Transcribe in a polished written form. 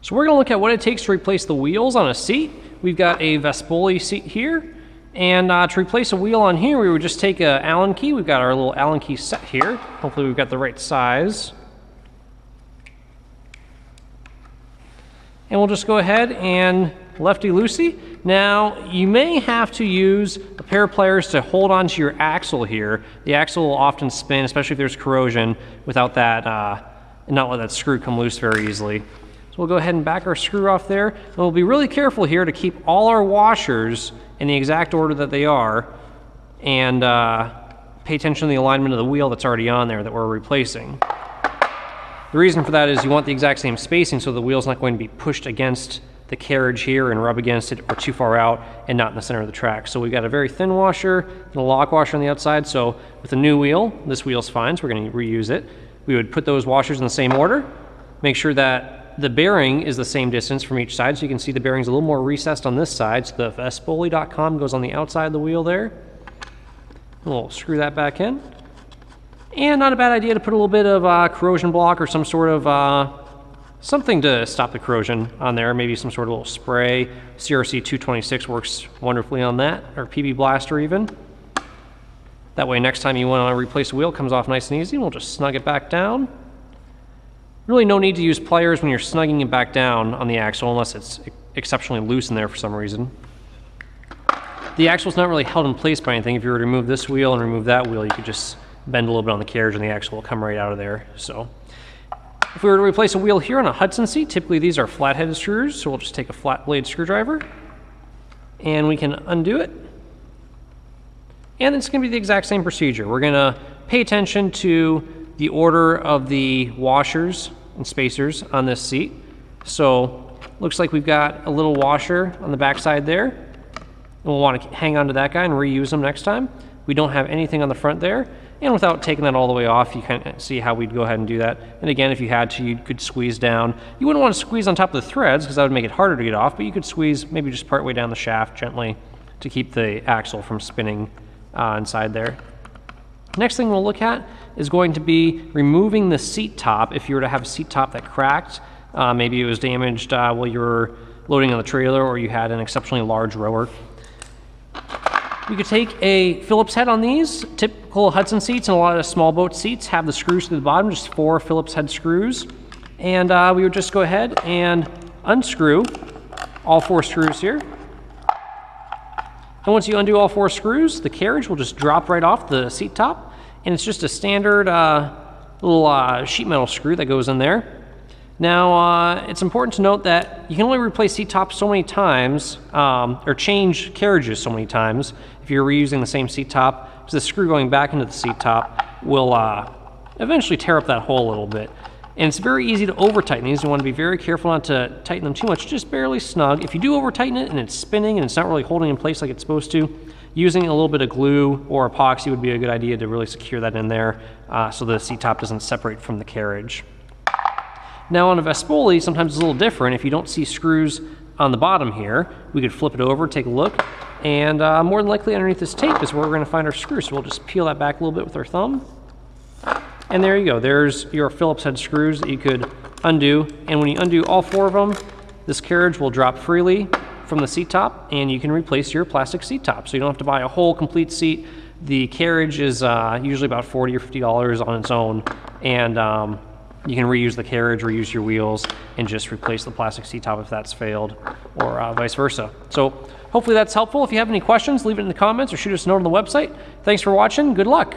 So we're going to look at what it takes to replace the wheels on a seat. We've got a Vespoli seat here, and to replace a wheel on here, we would just take an Allen key. We've got our little Allen key set here. Hopefully we've got the right size. And we'll just go ahead and lefty-loosey. Now, you may have to use a pair of pliers to hold onto your axle here. The axle will often spin, especially if there's corrosion, without that, and not let that screw come loose very easily. So we'll go ahead and back our screw off there. And we'll be really careful here to keep all our washers in the exact order that they are, and pay attention to the alignment of the wheel that's already on there that we're replacing. The reason for that is you want the exact same spacing so the wheel's not going to be pushed against the carriage here and rub against it or too far out and not in the center of the track. So we've got a very thin washer and a lock washer on the outside. So with a new wheel, this wheel's fine, so we're going to reuse it. We would put those washers in the same order, make sure that the bearing is the same distance from each side, so you can see the bearing's a little more recessed on this side. So the Vespoli.com goes on the outside of the wheel there. We'll screw that back in. And not a bad idea to put a little bit of corrosion block or some sort of something to stop the corrosion on there, maybe some sort of little spray. CRC 226 works wonderfully on that, or PB Blaster even. That way next time you want to replace a wheel, it comes off nice and easy, and we'll just snug it back down. Really no need to use pliers when you're snugging it back down on the axle unless it's exceptionally loose in there for some reason. The axle's not really held in place by anything. If you were to remove this wheel and remove that wheel, you could just bend a little bit on the carriage and the axle will come right out of there. So if we were to replace a wheel here on a Hudson seat, typically these are flat-headed screws, so we'll just take a flat blade screwdriver and we can undo it. And it's going to be the exact same procedure. We're going to pay attention to the order of the washers and spacers on this seat. So looks like we've got a little washer on the back side there. And we'll want to hang on to that guy and reuse them next time. We don't have anything on the front there. And without taking that all the way off, you can see how we'd go ahead and do that. And again, if you had to, you could squeeze down. You wouldn't want to squeeze on top of the threads because that would make it harder to get off, but you could squeeze maybe just part way down the shaft gently to keep the axle from spinning inside there. Next thing we'll look at is going to be removing the seat top. If you were to have a seat top that cracked, maybe it was damaged while you were loading on the trailer or you had an exceptionally large rower. You could take a Phillips head on these. Typical Hudson seats and a lot of small boat seats have the screws to the bottom, just 4 Phillips head screws. And we would just go ahead and unscrew all 4 screws here. And once you undo all 4 screws, the carriage will just drop right off the seat top. And it's just a standard little sheet metal screw that goes in there. Now, it's important to note that you can only replace seat tops so many times, or change carriages so many times, if you're reusing the same seat top, because the screw going back into the seat top will eventually tear up that hole a little bit. And it's very easy to over-tighten these. You want to be very careful not to tighten them too much, just barely snug. If you do over-tighten it and it's spinning and it's not really holding in place like it's supposed to, using a little bit of glue or epoxy would be a good idea to really secure that in there so the seat top doesn't separate from the carriage. Now on a Vespoli, sometimes it's a little different. If you don't see screws on the bottom here, we could flip it over, take a look, and more than likely underneath this tape is where we're going to find our screws. So we'll just peel that back a little bit with our thumb. And there you go. There's your Phillips head screws that you could undo. And when you undo all 4 of them, this carriage will drop freely from the seat top, and you can replace your plastic seat top. So you don't have to buy a whole complete seat. The carriage is usually about $40 or $50 on its own, and you can reuse the carriage, reuse your wheels, and just replace the plastic seat top if that's failed, or vice versa. So hopefully that's helpful. If you have any questions, leave it in the comments or shoot us a note on the website. Thanks for watching. Good luck.